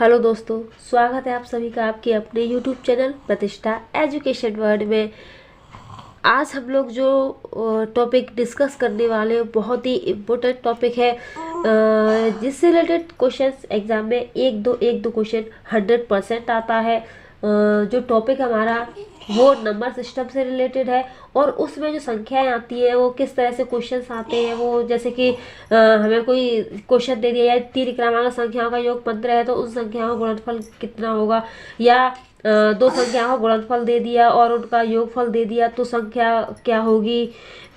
Hello दोस्तों, स्वागत है आप सभी का आपके अपने यूट्यूब चैनल प्रतिष्ठा एजुकेशन वर्ल्ड में। आज हम लोग जो टॉपिक डिस्कस करने वाले हैं बहुत ही इम्पोर्टेंट टॉपिक है, जिससे रिलेटेड क्वेश्चंस एग्जाम में एक दो क्वेश्चन 100% आता है। जो टॉपिक हमारा वो नंबर सिस्टम से रिलेटेड है और उसमें जो संख्याएं आती है वो किस तरह से क्वेश्चंस आते हैं। वो जैसे कि हमें कोई क्वेश्चन दे दिया है, 3 क्रमांक संख्याओं का योग 15 है तो उन संख्याओं का गुणनफल कितना होगा, या दो संख्याओं का गुणनफल दे दिया और उनका योगफल दे दिया तो संख्या क्या होगी।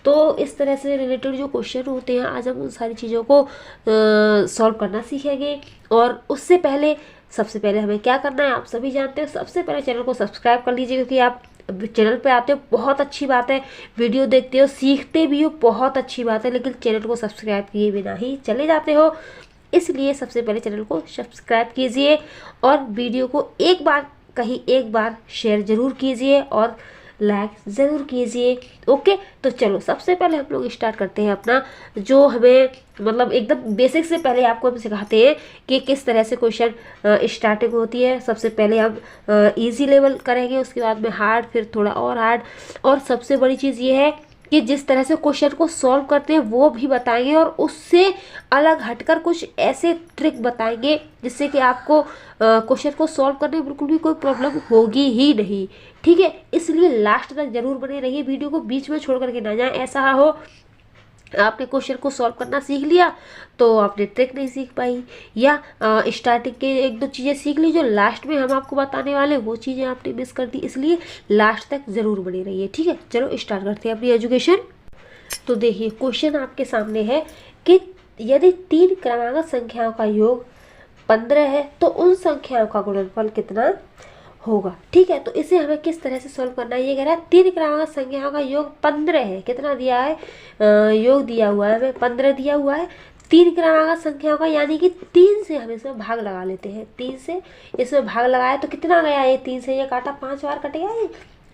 तो इस तरह से रिलेटेड जो क्वेश्चन होते हैं आज हम उन सारी चीज़ों को सॉल्व करना सीखेंगे। और उससे पहले सबसे पहले हमें क्या करना है आप सभी जानते हो। सबसे पहले चैनल को सब्सक्राइब कर लीजिए, क्योंकि आप चैनल पे आते हो बहुत अच्छी बात है, वीडियो देखते हो सीखते भी हो बहुत अच्छी बात है, लेकिन चैनल को सब्सक्राइब किए बिना ही चले जाते हो। इसलिए सबसे पहले चैनल को सब्सक्राइब कीजिए और वीडियो को एक बार शेयर ज़रूर कीजिए और लाइक ज़रूर कीजिए। ओके, तो चलो सबसे पहले हम लोग स्टार्ट करते हैं अपना जो हमें मतलब एकदम बेसिक से पहले आपको हम सिखाते हैं कि किस तरह से क्वेश्चन स्टार्टिंग होती है। सबसे पहले हम इजी लेवल करेंगे, उसके बाद में हार्ड, फिर थोड़ा और हार्ड। और सबसे बड़ी चीज़ ये है कि जिस तरह से क्वेश्चन को सॉल्व करते हैं वो भी बताएंगे और उससे अलग हटकर कुछ ऐसे ट्रिक बताएंगे जिससे कि आपको क्वेश्चन को सॉल्व करने में बिल्कुल भी कोई प्रॉब्लम होगी ही नहीं। ठीक है, इसलिए लास्ट तक जरूर बने रहिए, वीडियो को बीच में छोड़ करके ना जाए। ऐसा हो आपने क्वेश्चन को सॉल्व करना सीख लिया तो आपने ट्रिक नहीं सीख पाई, या स्टार्टिंग के एक दो चीज़ें सीख ली जो लास्ट में हम आपको बताने वाले वो चीज़ें आपने मिस कर दी। इसलिए लास्ट तक ज़रूर बने रहिए। ठीक है, चलो स्टार्ट करते हैं अपनी एजुकेशन। तो देखिए क्वेश्चन आपके सामने है कि यदि 3 क्रमांक संख्याओं का योग 15 है तो उन संख्याओं का गुणनफल कितना होगा। ठीक है, तो इसे हमें किस तरह से सॉल्व करना है। ये कह रहा है 3 क्रमांक संख्याओं का योग 15 है। कितना दिया है, योग दिया हुआ है हमें 15 दिया हुआ है। 3 क्रमांक संख्याओं का यानी कि 3 से हम इसमें भाग लगा लेते हैं। 3 से इसमें भाग लगाया तो कितना गया, ये 3 से ये काटा 5 बार कटेगा ये।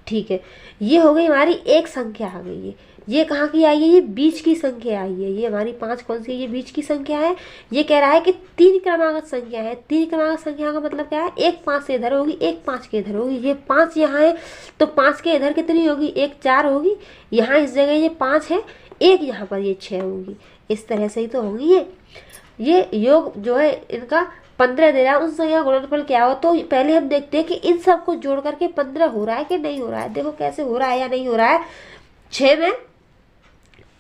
ठीक है, ये हो गई हमारी एक संख्या आ गई है। ये कहाँ की आई है, ये बीच की संख्या आई है। ये हमारी 5 कौन सी है, ये बीच की संख्या है। ये कह रहा है कि 3 क्रमांक संख्या है। 3 क्रमांक संख्या का मतलब क्या है, एक 5 से इधर होगी, एक 5 के इधर होगी। ये 5 यहाँ है तो 5 के इधर कितनी होगी, एक 4 होगी। यहाँ इस जगह ये 5 है, एक यहाँ पर ये 6 होगी। इस तरह से ही तो होगी ये योग जो है इनका 15 दे रहा है। उन संख्या का गुणनफल क्या हो, तो पहले हम देखते हैं कि इन सबको जोड़ करके 15 हो रहा है कि नहीं हो रहा है। देखो कैसे हो रहा है या नहीं हो रहा है। 6 में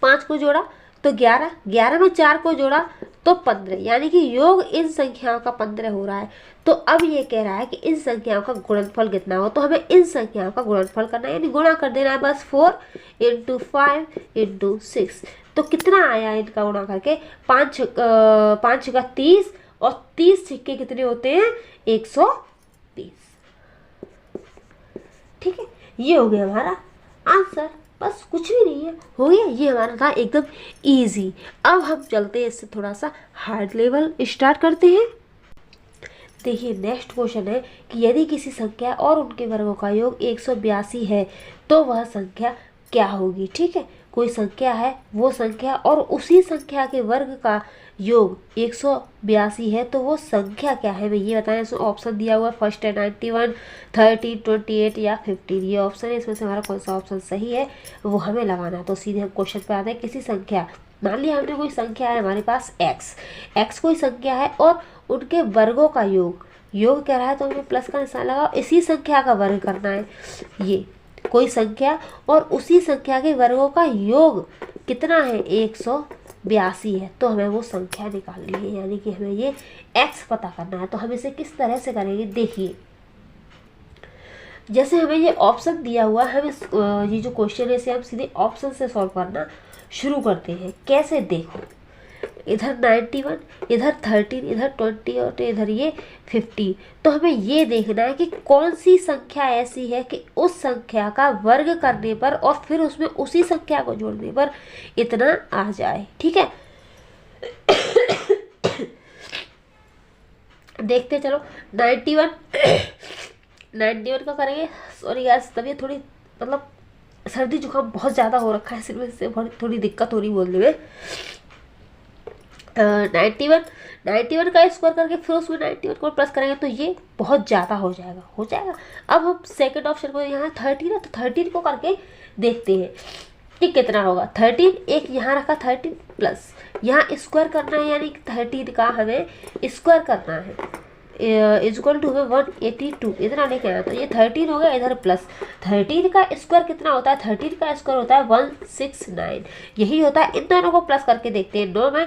5 को जोड़ा तो 11, 11 में 4 को जोड़ा तो 15, यानी कि योग इन संख्याओं का 15 हो रहा है। तो अब ये कह रहा है कि इन संख्याओं का गुणनफल कितना हो, तो हमें इन संख्याओं का गुणनफल करना है, यानी गुणा कर देना है बस। 4 × 5 × 6 तो कितना आया इनका गुणा करके, 5 का 30 और 30 सिक्के कितने होते हैं, 130। ठीक है, ये हो गया हमारा आंसर, बस कुछ भी नहीं है, हो गया। ये हमारा था एकदम इजी। अब हम चलते हैं इससे थोड़ा सा हार्ड लेवल स्टार्ट करते हैं। देखिए नेक्स्ट क्वेश्चन है कि यदि किसी संख्या और उनके वर्गों का योग 182 है तो वह संख्या क्या होगी। ठीक है, कोई संख्या है, वो संख्या और उसी संख्या के वर्ग का योग 182 है तो वो संख्या क्या है, मैं ये बताया। इसमें ऑप्शन दिया हुआ है, फर्स्ट है 91, 13, 28 या 15। ये ऑप्शन है, इसमें से हमारा कौन सा ऑप्शन सही है वो हमें लगाना। तो सीधे हम क्वेश्चन पे आते हैं। किसी संख्या, मान लिया हमने कोई संख्या है हमारे पास x कोई संख्या है और उनके वर्गों का योग कह रहा है तो हमें प्लस का निशान लगाओ। इसी संख्या का वर्ग करना है। ये कोई संख्या और उसी संख्या के वर्गों का योग कितना है, 182 है, तो हमें वो संख्या निकालनी है, यानी कि हमें ये x पता करना है। तो हम इसे किस तरह से करेंगे, देखिए जैसे हमें ये ऑप्शन दिया हुआ है, हमें ये जो क्वेश्चन है इसे हम सीधे ऑप्शन से सॉल्व करना शुरू करते हैं। कैसे, देखो इधर 91, इधर 13, इधर 20 और इधर ये 50। तो हमें ये देखना है कि कौन सी संख्या ऐसी है कि उस संख्या का वर्ग करने पर और फिर उसमें उसी संख्या को जोड़ने पर इतना आ जाए। ठीक है, देखते चलो 91 का करेंगे। सॉरी यार, तबीयत थोड़ी मतलब सर्दी जुकाम बहुत ज़्यादा हो रखा है, सिर्फ इससे थोड़ी दिक्कत हो रही बोलने में। 91, 91 का स्क्वायर करके फिर उसमें 91 को प्लस करेंगे तो ये बहुत ज़्यादा हो जाएगा। अब हम सेकंड ऑप्शन को, यहाँ 13 है तो 13 को करके देखते हैं कि कितना होगा। 13 एक यहाँ रखा, 13 प्लस यहाँ स्क्वायर करना है, यानी 13 का हमें स्क्वायर करना है, इजक्वल टू हमें 182 इतना लेके आया, तो ये 13 हो गया, इधर प्लस 13 का स्क्वायर कितना होता है, 13 का स्क्वायर होता है 169, यही होता है। इन दोनों को प्लस करके देखते हैं। 9 में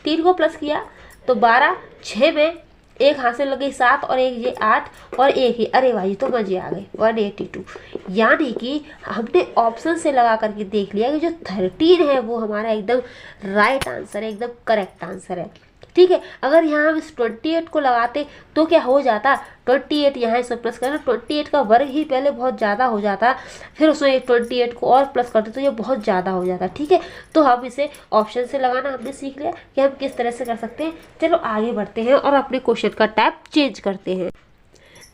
3 को प्लस किया तो 12, 6 में एक हाथ से लगी 7 और एक ये 8 और एक ही, अरे भाई तो मजे आ गए 182। यानी कि हमने ऑप्शन से लगा करके देख लिया कि जो 13 है वो हमारा एकदम राइट आंसर है, एकदम करेक्ट आंसर है। ठीक है, अगर यहाँ हम इस 28 को लगाते तो क्या हो जाता, 28 यहाँ इसमें प्लस करना, 28 का वर्ग ही पहले बहुत ज़्यादा हो जाता, फिर उसमें 28 को और प्लस करते तो ये बहुत ज़्यादा हो जाता। ठीक है, तो हम इसे ऑप्शन से लगाना हमने सीख लिया कि हम किस तरह से कर सकते हैं। चलो आगे बढ़ते हैं और अपने क्वेश्चन का टाइप चेंज करते हैं।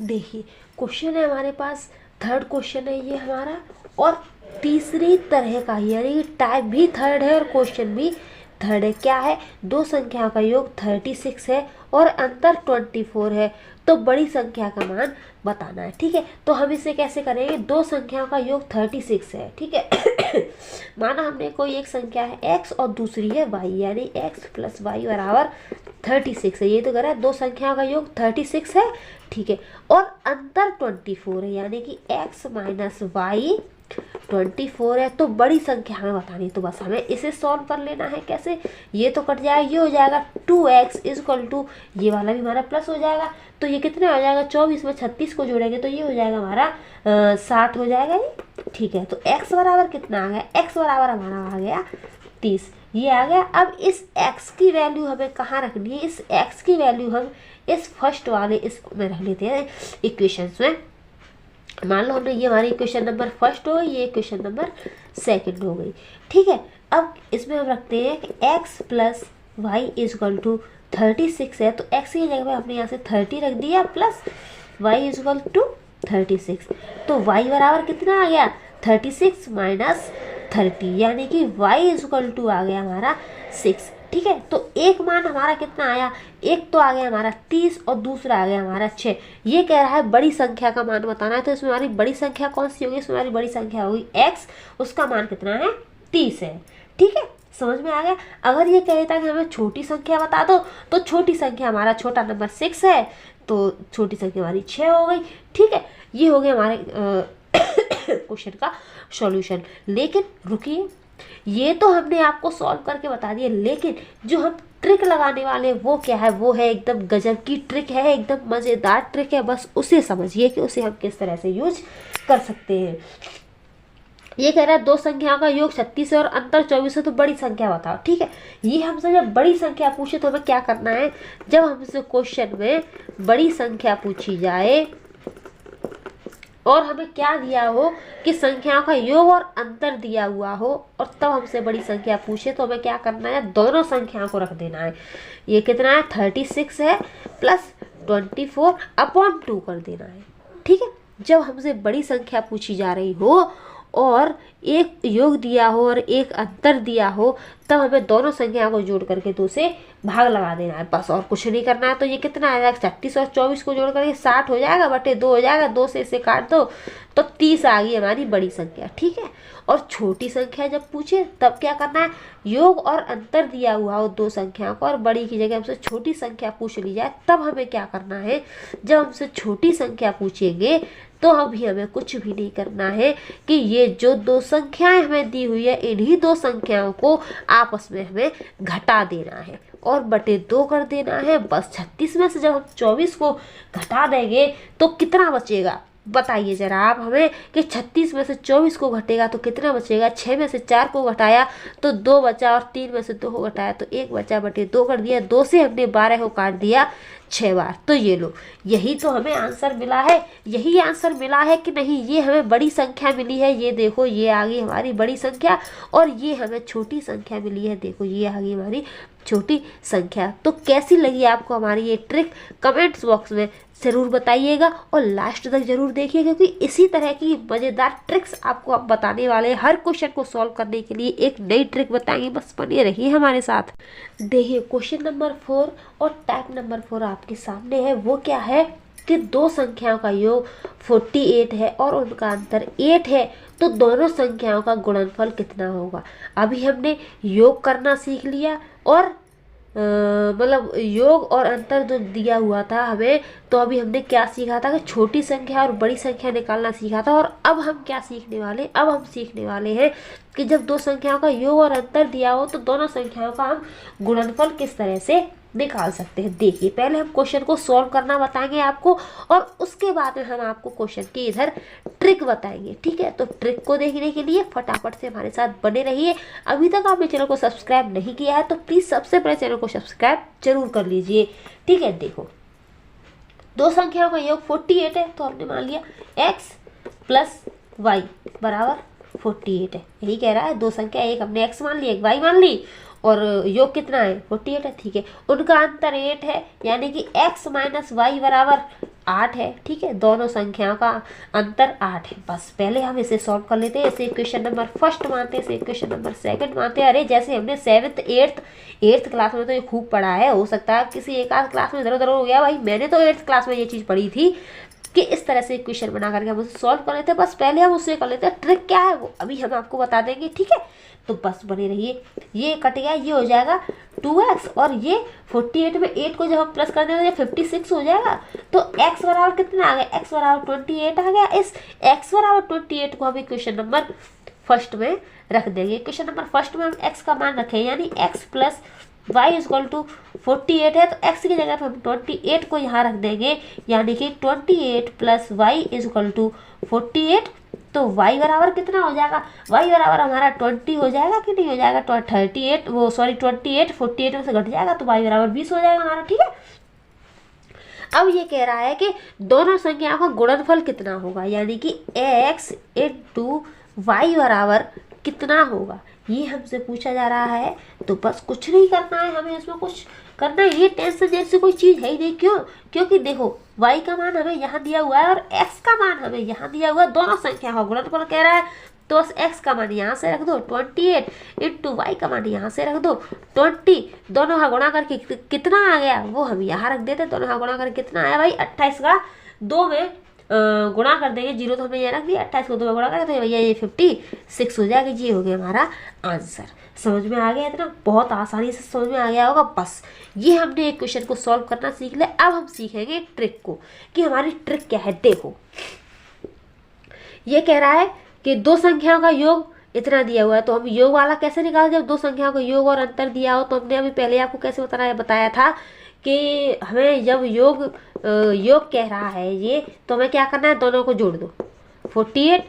देखिए क्वेश्चन है हमारे पास, थर्ड क्वेश्चन है ये हमारा, और तीसरी तरह का, यानी कि टाइप भी थर्ड है और क्वेश्चन भी थर्ड है। क्या है, दो संख्याओं का योग 36 है और अंतर 24 है, तो बड़ी संख्या का मान बताना है। ठीक है, तो हम इसे कैसे करेंगे, दो संख्याओं का योग 36 है। ठीक है माना हमने कोई एक संख्या है x और दूसरी है y, यानी x प्लस वाई बराबर 36 है। ये तो कह रहा है दो संख्याओं का योग 36 है। ठीक है, और अंतर 24 है, यानी कि x माइनस वाई 24 है, तो बड़ी संख्या हमें बतानी, तो बस हमें इसे सॉल्व कर लेना है। कैसे, ये तो कट जाएगा, ये हो जाएगा 2x इजक्वल टू, ये वाला भी हमारा प्लस हो जाएगा, तो ये कितना हो जाएगा, 24 में 36 को जोड़ेंगे तो ये हो जाएगा हमारा 60 हो जाएगा ये। ठीक है, तो x बराबर कितना आ गया, x बराबर हमारा आ गया 30, ये आ गया। अब इस x की वैल्यू हमें कहाँ रखनी है, इस x की वैल्यू हम इस फर्स्ट वाले इसमें रख लेते हैं इक्वेशन में। मान लो हमने ये हमारी इक्वेशन नंबर फर्स्ट हो गई, ये इक्वेशन नंबर सेकंड हो गई। ठीक है, अब इसमें हम रखते हैं कि x plus Y is equal to 36 है, तो x की जगह पे हमने यहाँ से 30 रख दिया प्लस y इजक्वल टू 36, तो y बराबर कितना आ गया 36 माइनस 30, यानी कि y इजक्वल टू आ गया हमारा 6। ठीक है, तो एक मान हमारा कितना आया, एक तो आ गया हमारा 30 और दूसरा आ गया हमारा 6। ये कह रहा है बड़ी संख्या का मान बताना है, तो इसमें हमारी बड़ी संख्या कौन सी होगी, इसमें हमारी बड़ी संख्या होगी x, उसका मान कितना है 30 है। ठीक है, समझ में आ गया। अगर ये कह देता कि हमें छोटी संख्या बता दो, तो छोटी संख्या हमारा छोटा नंबर 6 है, तो छोटी संख्या हमारी 6 हो गई। ठीक है, ये हो गया हमारे क्वेश्चन का सॉल्यूशन। लेकिन रुकिए, ये तो हमने आपको सॉल्व करके बता दिया, लेकिन जो हम ट्रिक लगाने वाले वो क्या है, वो है एकदम गजब की ट्रिक है, एकदम मज़ेदार ट्रिक है। बस उसे समझिए कि उसे हम किस तरह से यूज कर सकते हैं। ये कह रहा है दो संख्याओं का योग 36 है और अंतर 24 है, तो बड़ी संख्या बताओ। ठीक है, ये हमसे जब बड़ी संख्या पूछे तो हमें क्या करना है, जब हमसे क्वेश्चन में बड़ी संख्या पूछी जाए और हमें क्या दिया हो कि संख्याओं का योग और अंतर दिया हुआ हो, और तब हमसे बड़ी संख्या पूछे तो हमें क्या करना है, दोनों संख्याओं को रख देना है। ये कितना है 36 है प्लस 24 अपॉन 2 कर देना है। ठीक है, जब हमसे बड़ी संख्या पूछी जा रही हो और एक योग दिया हो और एक अंतर दिया हो, तब हमें दोनों संख्या को जोड़ करके 2 से भाग लगा देना है, बस और कुछ नहीं करना है। तो ये कितना आ जाएगा 36 और 24 को जोड़ करके 60 हो जाएगा, बटे 2 हो जाएगा, 2 से इसे काट दो तो 30 आ गई हमारी बड़ी संख्या। ठीक है, और छोटी संख्या जब पूछे तब क्या करना है, योग और अंतर दिया हुआ हो दो संख्याओं को और बड़ी की जगह हमसे छोटी संख्या पूछ ली जाए, तब हमें क्या करना है, जब हमसे छोटी संख्या पूछेंगे तो अभी हमें कुछ भी नहीं करना है कि ये जो दो संख्याएं हमें दी हुई है, इन्हीं दो संख्याओं को आपस में हमें घटा देना है और बटे 2 कर देना है। बस 36 में से जब हम 24 को घटा देंगे तो कितना बचेगा, बताइए जरा आप हमें कि 36 में से 24 को घटेगा तो कितना बचेगा। 6 में से 4 को घटाया तो 2 बचा और 3 में से 2 को घटाया तो 1 बचा, बटे 2 कर दिया। 2 से हमने 12 को काट दिया 6 बार। तो ये लो, यही तो हमें आंसर मिला है, यही आंसर मिला है कि नहीं। ये हमें बड़ी संख्या मिली है, ये देखो ये आ गई हमारी बड़ी संख्या, और ये हमें छोटी संख्या मिली है, देखो ये आ गई हमारी छोटी संख्या। तो कैसी लगी आपको हमारी ये ट्रिक, कमेंट्स बॉक्स में ज़रूर बताइएगा, और लास्ट तक ज़रूर देखिए, क्योंकि इसी तरह की मज़ेदार ट्रिक्स आपको अब बताने वाले हैं। हर क्वेश्चन को सॉल्व करने के लिए एक नई ट्रिक बताएंगे, बस बने रहिए हमारे साथ। देखिए क्वेश्चन नंबर 4 और टाइप नंबर 4 आपके सामने है। वो क्या है कि दो संख्याओं का योग 48 है और उनका अंतर 8 है, तो दोनों संख्याओं का कितना होगा। अभी हमने योग करना सीख लिया, और मतलब योग और अंतर जो दिया हुआ था हमें, तो अभी हमने क्या सीखा था कि छोटी संख्या और बड़ी संख्या निकालना सीखा था। और अब हम क्या सीखने वाले, अब हम सीखने वाले हैं कि जब दो संख्याओं का योग और अंतर दिया हो तो दोनों संख्याओं का हम गुणनफल किस तरह से निकाल सकते हैं। देखिए पहले हम क्वेश्चन को सॉल्व करना बताएंगे आपको, और उसके बाद में हम आपको क्वेश्चन की इधर ट्रिक बताएंगे, ठीक है। तो ट्रिक को देखने के लिए फटाफट से हमारे साथ बने रहिए। अभी तक आपने चैनल को सब्सक्राइब नहीं किया है तो प्लीज़ सबसे पहले चैनल को सब्सक्राइब जरूर कर लीजिए, ठीक है। देखो दो संख्याओं का योग 48 है, तो हमने मान लिया x प्लस वाई बराबर 48 है, यही कह रहा है। दो संख्या, एक हमने x मान ली, एक y मान ली, और योग कितना है 48 है, ठीक है। उनका अंतर 8 है, यानी कि x माइनस वाई बराबर 8 है, ठीक है। दोनों संख्याओं का अंतर 8 है। बस पहले हम इसे सॉल्व कर लेते हैं। इसे इक्वेशन नंबर फर्स्ट मानते हैं, इसे इक्वेशन नंबर सेकंड मानते हैं। अरे जैसे हमने 7th 8th क्लास में तो ये खूब पढ़ा है, हो सकता है किसी एक आध क्लास में इधर उधर हो गया। भाई मैंने तो 8th क्लास में ये चीज़ पढ़ी थी कि इस तरह से इक्वेशन बना करके हम उसे सॉल्व कर लेते हैं। बस पहले हम उससे कर लेते हैं। ट्रिक क्या है वो अभी हम आपको बता देंगे, ठीक है। तो बस बने रहिए। ये कट गया, ये हो जाएगा 2x, और ये 48 में 8 को जब हम प्लस कर देंगे तो 56 हो जाएगा। तो x बराबर कितना आ गया, x बराबर 28 आ गया। इस x बराबर 28 को हम इक्वेशन नंबर फर्स्ट में रख देंगे। इक्वेशन नंबर फर्स्ट में हम x का मान रखें, यानी x plus y is equal to 48 है, तो x की जगह पर हम 28 को यहाँ रख देंगे, यानी कि 28 प्लस वाई इजक्वल टू 48। तो y बराबर कितना हो जाएगा, y बराबर हमारा 20 हो जाएगा कि नहीं हो जाएगा, 38 वो सॉरी 28 48 में से घट जाएगा, तो y बराबर 20 हो जाएगा हमारा, ठीक है। अब ये कह रहा है कि दोनों संख्याओं का गुणनफल कितना होगा, यानी कि x इंटू वाई बराबर कितना होगा, ये हमसे पूछा जा रहा है। तो बस कुछ नहीं करना है हमें, इसमें कुछ करना है, ये टेंशन जैसी कोई चीज़ है ही नहीं। क्यों, क्योंकि देखो y का मान हमें यहाँ दिया हुआ है और x का मान हमें यहाँ दिया हुआ है। दोनों संख्या का गुणनफल कह रहा है, तो बस x का मान यहाँ से रख दो 28 इंटू वाई का मान यहाँ से रख दो 20। दोनों का गुणा करके कितना आ गया वो हम यहाँ रख देते। दोनों का गुणा करके कितना आया भाई, 28 का 2 में गुणा कर देंगे, 0 तो हमने ये रख दिया, 28 को 2 में गुणा करेंगे तो भैया ये 56 हो जाएगा। ये हो गया हमारा आंसर। समझ में आ गया इतना, बहुत आसानी से समझ में आ गया होगा। बस ये हमने एक क्वेश्चन को सॉल्व करना सीख लिया। अब हम सीखेंगे ट्रिक को, कि हमारी ट्रिक क्या है। देखो ये कह रहा है कि दो संख्याओं का योग इतना दिया हुआ है, तो हम योग वाला कैसे निकालें। जब दो संख्याओं का योग और अंतर दिया हो, तो हमने अभी पहले आपको कैसे बताया था कि हमें जब योग कह रहा है ये, तो हमें क्या करना है, दोनों को जोड़ दो, 48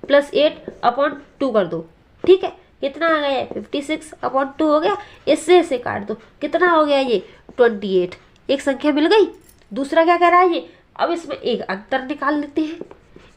प्लस 8 अपॉन 2 कर दो, ठीक है। कितना आ गया, 56 अपॉन 2 हो गया। इससे इसे काट दो, कितना हो गया ये 28। एक संख्या मिल गई। दूसरा क्या कह रहा है ये, अब इसमें एक अंतर निकाल लेते हैं,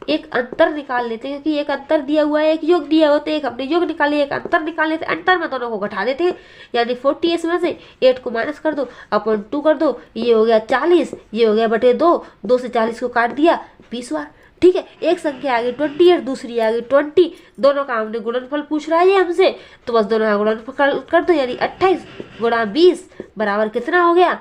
एक अंतर निकाल लेते हैं, क्योंकि एक अंतर दिया हुआ है, एक योग दिया हुआ, तो एक हमने योग निकाली, एक अंतर निकाल लेते हैं। अंतर में दोनों को घटा देते हैं, यानी 48 में से 8 को माइनस कर दो, अपॉन 2 कर दो, ये हो गया 40, ये हो गया बटे 2, 2 से 40 को काट दिया 20 बार, ठीक है। एक संख्या आ गई 28, दूसरी आ गई 20, दोनों का हमने गुणनफल पूछ रहा है ये हमसे, तो बस दोनों का गुणनफल कर दो, यानी 28 गुणा 20 बराबर कितना हो गया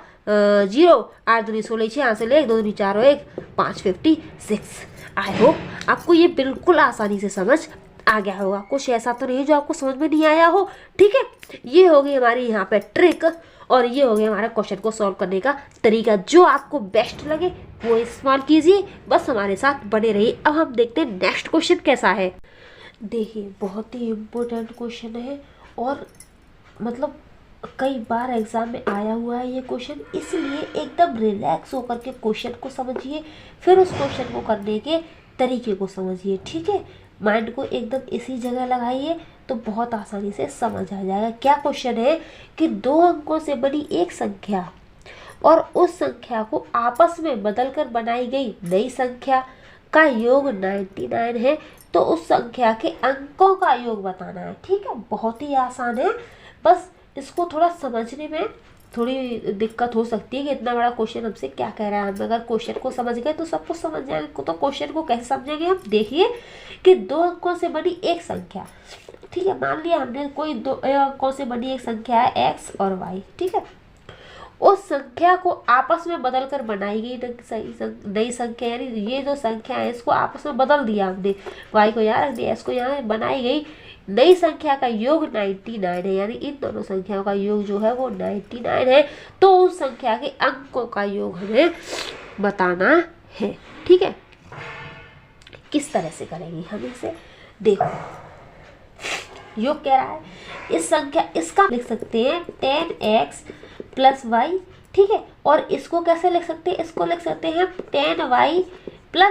0। 8 दूनी 16, 6 यहाँ से ले 2 दूनी 4 और 1 5, 56। आई होप आपको ये बिल्कुल आसानी से समझ आ गया होगा। कुछ ऐसा तो नहीं जो आपको समझ में नहीं आया हो, ठीक है। ये हो गई हमारी यहाँ पे ट्रिक, और ये हो गया हमारा क्वेश्चन को सॉल्व करने का तरीका। जो आपको बेस्ट लगे वो इस्तेमाल कीजिए, बस हमारे साथ बने रहिए। अब हम देखते हैं नेक्स्ट क्वेश्चन कैसा है। देखिए बहुत ही इम्पोर्टेंट क्वेश्चन है, और मतलब कई बार एग्जाम में आया हुआ है ये क्वेश्चन, इसलिए एकदम रिलैक्स होकर के क्वेश्चन को समझिए, फिर उस क्वेश्चन को करने के तरीके को समझिए, ठीक है। माइंड को एकदम इसी जगह लगाइए तो बहुत आसानी से समझ आ जाएगा। क्या क्वेश्चन है कि 2 अंकों से बनी एक संख्या और उस संख्या को आपस में बदलकर बनाई गई नई संख्या का योग 99 है, तो उस संख्या के अंकों का योग बताना है। ठीक है, बहुत ही आसान है, बस इसको थोड़ा समझने में थोड़ी दिक्कत हो सकती है कि इतना बड़ा क्वेश्चन हमसे क्या कह रहा है। हम अगर क्वेश्चन को समझ गए तो सब कुछ समझ जाएंगे। तो क्वेश्चन को कैसे समझेंगे हम, देखिए कि 2 अंकों से बनी एक संख्या, ठीक है, मान लिया हमने कोई 2 अंकों से बनी एक संख्या है x और y, ठीक है, उस संख्या को आपस में बदलकर बनाई गई नई संख्या, यानी ये जो संख्या है इसको आपस में बदल दिया हमने, y को यहाँ रख दिया, s को यहाँ, बनाई गई नई संख्या का योग 99 है, यानी इन दोनों संख्याओं का योग जो है वो 99 है। तो उस संख्या के अंकों का योग हमें बताना है। ठीक है, किस तरह से करेंगे हम इसे, देखो योग कह रहा है इस संख्या, इसका लिख सकते हैं 10x + y, ठीक है, और इसको कैसे लिख सकते हैं, इसको लिख सकते हैं 10y +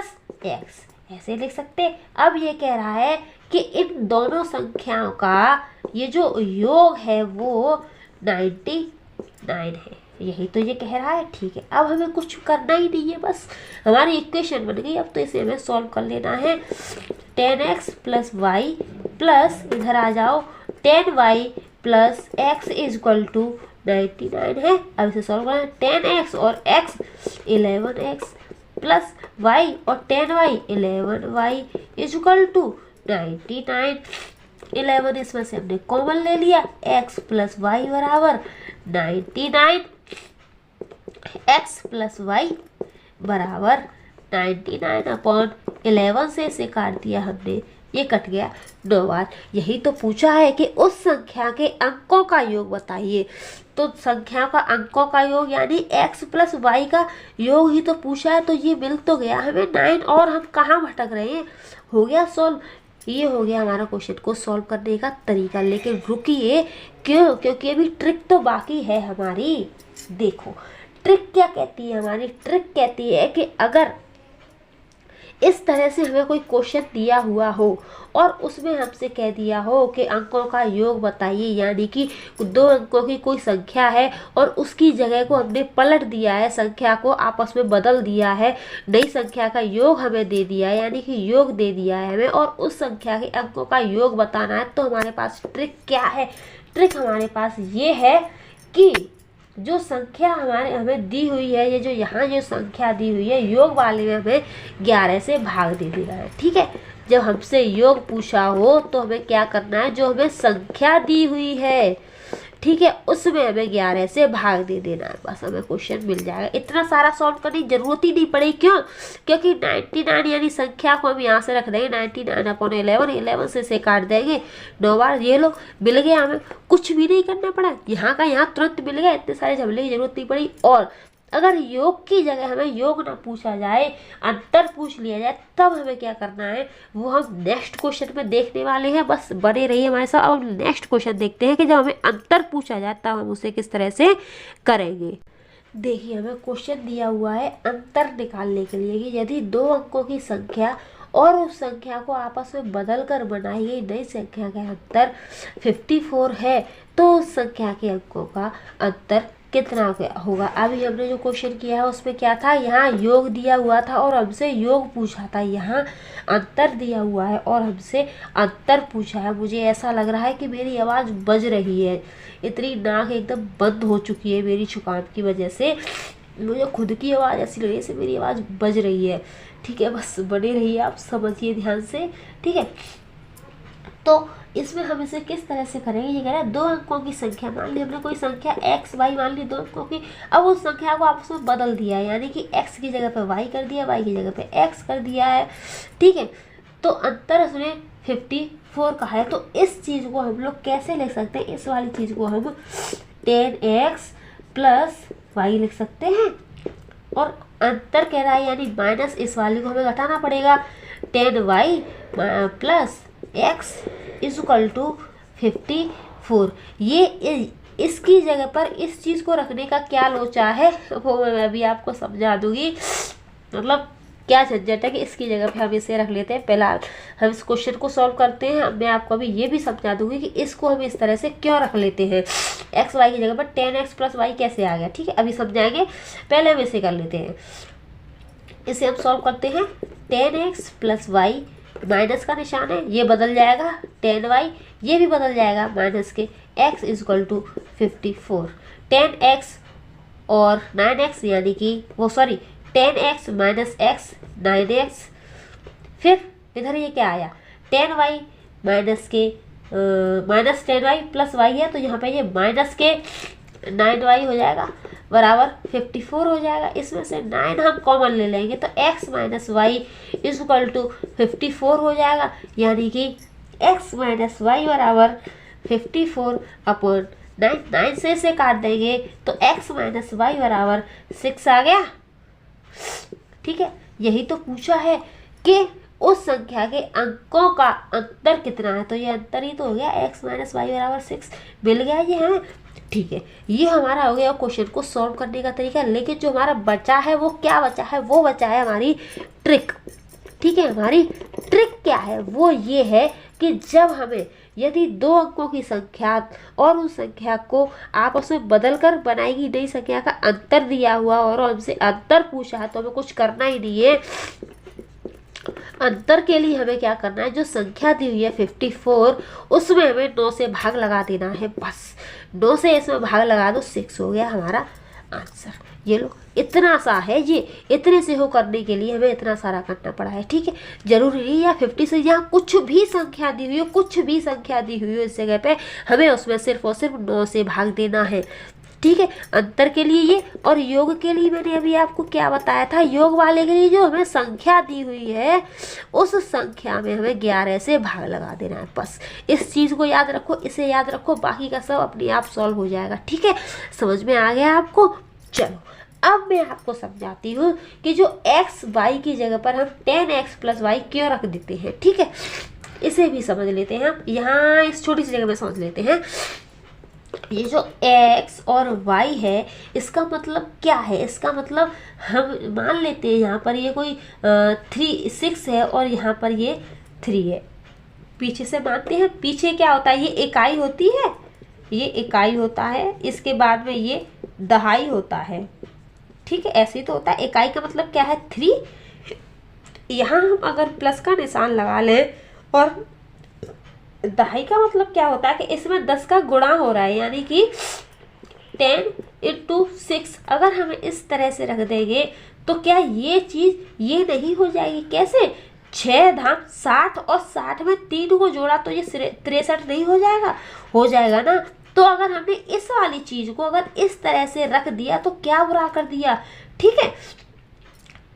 x, ऐसे लिख सकते हैं। अब ये कह रहा है कि इन दोनों संख्याओं का ये जो योग है वो 99 है, यही तो ये कह रहा है। ठीक है, अब हमें कुछ करना ही नहीं है, बस हमारी इक्वेशन बन गई। अब तो इसे हमें सॉल्व कर लेना है। 10x + y प्लस इधर आ जाओ 10y + x = 99 है। अब इसे सॉल्व करना है, 10x और x 11x प्लस y और 10y 11y = 99। 11 इसमें से हमने कॉमन ले लिया, x + y = 99, x + y = 99/11 से इसे काट दिया हमने, ये कट गया 9 बार। यही तो पूछा है कि उस संख्या के अंकों का योग बताइए। तो संख्या का अंकों का योग यानी x + y का योग ही तो पूछा है, तो ये मिल तो गया हमें 9, और हम कहाँ भटक रहे हैं। हो गया सॉल्व, ये हो गया हमारा क्वेश्चन को सॉल्व करने का तरीका। लेकिन रुकिए, क्यों, क्योंकि अभी ट्रिक तो बाकी है हमारी। देखो ट्रिक क्या कहती है हमारी, ट्रिक कहती है कि अगर इस तरह से हमें कोई क्वेश्चन दिया हुआ हो और उसमें हमसे कह दिया हो कि अंकों का योग बताइए, यानी कि 2 अंकों की कोई संख्या है और उसकी जगह को हमने पलट दिया है, संख्या को आपस में बदल दिया है, नई संख्या का योग हमें दे दिया है, यानी कि योग दे दिया है हमें, और उस संख्या के अंकों का योग बताना है। तो हमारे पास ट्रिक क्या है, ट्रिक हमारे पास ये है कि जो संख्या हमें दी हुई है, ये जो यहाँ जो संख्या दी हुई है, योग वाले में हमें 11 से भाग दे देना है। ठीक है, जब हमसे योग पूछा हो तो हमें क्या करना है, जो हमें संख्या दी हुई है, ठीक है, उसमें हमें 11 से भाग दे देना है, बस हमें क्वेश्चन मिल जाएगा। इतना सारा सॉल्व करने की जरूरत ही नहीं पड़ेगी। क्यों, क्योंकि 99 यानी संख्या को हम यहाँ से रख देंगे 99/11, 11 से इसे काट देंगे 9 बार। ये लो मिल गया, हमें कुछ भी नहीं करना पड़ा, यहाँ का यहाँ तुरंत मिल गया, इतने सारे झमेले की जरूरत नहीं पड़ी। और अगर योग की जगह हमें योग ना पूछा जाए, अंतर पूछ लिया जाए, तब हमें क्या करना है वो हम नेक्स्ट क्वेश्चन में देखने वाले हैं। बस बने रहिए हमारे साथ। अब नेक्स्ट क्वेश्चन देखते हैं कि जब हमें अंतर पूछा जाए तब हम उसे किस तरह से करेंगे। देखिए हमें क्वेश्चन दिया हुआ है अंतर निकालने के लिए कि यदि 2 अंकों की संख्या और उस संख्या को आपस में बदल कर बनाई गई नई संख्या का अंतर 54 है, तो उस संख्या के अंकों का अंतर कितना होगा। अभी हमने जो क्वेश्चन किया है उसमें क्या था, यहाँ योग दिया हुआ था और हमसे योग पूछा था, यहाँ अंतर दिया हुआ है और हमसे अंतर पूछा है। मुझे ऐसा लग रहा है कि मेरी आवाज़ बज रही है, इतनी नाक एकदम बंद हो चुकी है मेरी जुकाम की वजह से, मुझे खुद की आवाज़ ऐसी लग रही है जैसे मेरी आवाज़ बज रही है। ठीक है, बस बने रहिए, आप समझिए ध्यान से। ठीक है, तो इसमें हम इसे किस तरह से करेंगे, ये कह रहा है 2 अंकों की संख्या, मान ली हमने कोई संख्या x y मान ली 2 अंकों की, अब उस संख्या को आपस में बदल दिया है, यानी कि x की जगह पे y कर दिया, y की जगह पे x कर दिया है। ठीक है, तो अंतर उसने 54 कहा है। तो इस चीज़ को हम लोग कैसे लिख सकते हैं, इस वाली चीज़ को हम 10x + y लिख सकते हैं, और अंतर कह रहा है यानी माइनस इस वाली को हमें घटाना पड़ेगा, 10y + x = 54। ये इसकी जगह पर इस चीज़ को रखने का क्या लोचा है वो मैं अभी आपको समझा दूंगी। मतलब क्या झंझट है कि इसकी जगह पे हम इसे रख लेते हैं। पहला हम इस क्वेश्चन को सॉल्व करते हैं। मैं आपको अभी ये भी समझा दूंगी कि इसको हम इस तरह से क्यों रख लेते हैं। एक्स वाई की जगह पर 10x + y कैसे आ गया, ठीक है, अभी समझाएंगे। पहले हम इसे कर लेते हैं। इसे हम सॉल्व करते हैं। 10x + y, माइनस का निशान है, ये बदल जाएगा 10y, ये भी बदल जाएगा माइनस के, x = 54। 10x और 9x यानी कि 10x - x 9x। फिर इधर ये क्या आया, 10y माइनस 10y + y है, तो यहाँ पे ये माइनस के 9y हो जाएगा बराबर 54 हो जाएगा। इसमें से 9 हम कॉमन ले लेंगे तो x - y = 54 हो जाएगा, यानी कि x - y बराबर 54/9। 9 से इसे काट देंगे तो x - y बराबर 6 आ गया, ठीक है। यही तो पूछा है कि उस संख्या के अंकों का अंतर कितना है, तो ये अंतर ही तो हो गया, x - y बराबर 6 मिल गया ये हमें, ठीक है। ये हमारा हो गया क्वेश्चन को सॉल्व करने का तरीका। लेकिन जो हमारा बचा है वो क्या बचा है, वो बचा है हमारी ट्रिक, ठीक है। हमारी ट्रिक क्या है, वो ये है कि जब हमें यदि 2 अंकों की संख्या और उस संख्या को आपस में बदल कर बनाएगी नई संख्या का अंतर दिया हुआ और हमसे अंतर पूछा है, तो हमें कुछ करना ही नहीं है। अंतर के लिए हमें क्या करना है, जो संख्या दी हुई है 54, उसमें हमें 9 से भाग लगा देना है, बस 9 से इसमें भाग लगा दो, 6 हो गया हमारा आंसर। ये लो, इतना सा है ये, इतने से हो करने के लिए हमें इतना सारा करना पड़ा है, ठीक है। जरूरी नहीं या 50 से यहाँ कुछ भी संख्या दी हुई हो, कुछ भी संख्या दी हुई हो इस जगह पे, हमें उसमें सिर्फ और सिर्फ 9 से भाग देना है, ठीक है। अंतर के लिए ये, और योग के लिए मैंने अभी आपको क्या बताया था, योग वाले के लिए जो हमें संख्या दी हुई है उस संख्या में हमें 11 से भाग लगा देना है, बस इस चीज़ को याद रखो, इसे याद रखो, बाकी का सब अपने आप सॉल्व हो जाएगा, ठीक है। समझ में आ गया आपको। चलो अब मैं आपको समझाती हूँ कि जो x y की जगह पर हम 10x + y क्यों रख देते हैं, ठीक है। इसे भी समझ लेते हैं हम, यहाँ इस छोटी सी जगह में समझ लेते हैं। ये जो x और y है इसका मतलब क्या है, इसका मतलब हम मान लेते हैं यहाँ पर ये कोई 6 है और यहाँ पर ये 3 है, पीछे से मानते हैं। पीछे क्या होता है, ये इकाई होती है, ये इकाई होता है, इसके बाद में ये दहाई होता है, ठीक है। ऐसे ही तो होता है, इकाई का मतलब क्या है 3। यहाँ हम अगर प्लस का निशान लगा लें और दहाई का मतलब क्या होता है कि इसमें 10 का गुणा हो रहा है, यानी कि 10 × 6 अगर हम इस तरह से रख देंगे तो क्या ये चीज़ ये नहीं हो जाएगी, कैसे 6 धाम 60 और 60 में 3 को जोड़ा तो ये 63 नहीं हो जाएगा, हो जाएगा ना। तो अगर हमने इस वाली चीज़ को अगर इस तरह से रख दिया तो क्या बुरा कर दिया, ठीक है।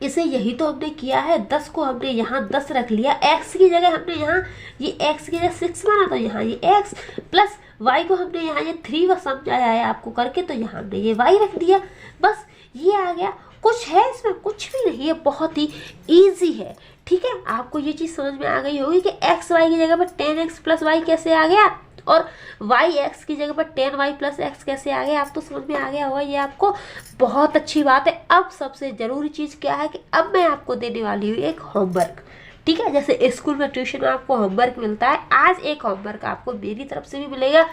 इसे यही तो हमने किया है, 10 को हमने यहाँ 10 रख लिया, x की जगह हमने यहाँ ये x की जगह 6 माना तो यहाँ ये x प्लस y को हमने यहाँ ये 3 समझाया है आपको करके, तो यहाँ हमने ये y रख दिया, बस ये आ गया। कुछ है इसमें, कुछ भी नहीं है, बहुत ही ईजी है, ठीक है। आपको ये चीज़ समझ में आ गई होगी कि x y की जगह पर 10x + y कैसे आ गया और y x की जगह पर 10y + x कैसे आ गया, आप तो समझ में आ गया होगा, ये आपको बहुत अच्छी बात है। अब सबसे ज़रूरी चीज़ क्या है कि अब मैं आपको देने वाली हूँ एक होमवर्क, ठीक है। जैसे स्कूल में ट्यूशन में आपको होमवर्क मिलता है, आज एक होमवर्क आपको मेरी तरफ से भी मिलेगा।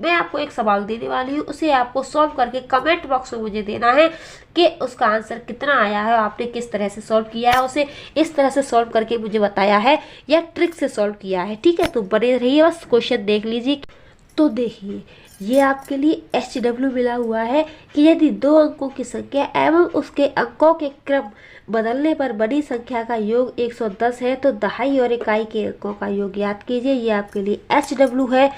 मैं आपको एक सवाल देने वाली हूँ, उसे आपको सॉल्व करके कमेंट बॉक्स में मुझे देना है कि उसका आंसर कितना आया है, आपने किस तरह से सॉल्व किया है, उसे इस तरह से सॉल्व करके मुझे बताया है या ट्रिक से सॉल्व किया है, ठीक है। तो बने रहिए, बस क्वेश्चन देख लीजिए। तो देखिए ये आपके लिए HW मिला हुआ है कि यदि 2 अंकों की संख्या एवं उसके अंकों के क्रम बदलने पर बड़ी संख्या का योग 110 है तो दहाई और इकाई के अंकों का योग याद कीजिए। ये आपके लिए HW है।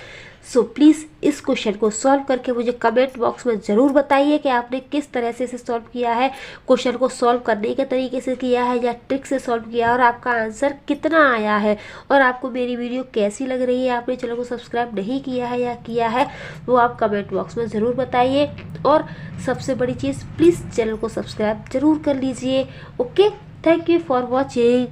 सो प्लीज़ इस क्वेश्चन को सॉल्व करके मुझे कमेंट बॉक्स में ज़रूर बताइए कि आपने किस तरह से इसे सॉल्व किया है, क्वेश्चन को सॉल्व करने के तरीके से किया है या ट्रिक से सॉल्व किया और आपका आंसर कितना आया है, और आपको मेरी वीडियो कैसी लग रही है। आपने चैनल को सब्सक्राइब नहीं किया है या किया है वो आप कमेंट बॉक्स में ज़रूर बताइए, और सबसे बड़ी चीज़ प्लीज़ चैनल को सब्सक्राइब ज़रूर कर लीजिए। Okay, thank you for watching.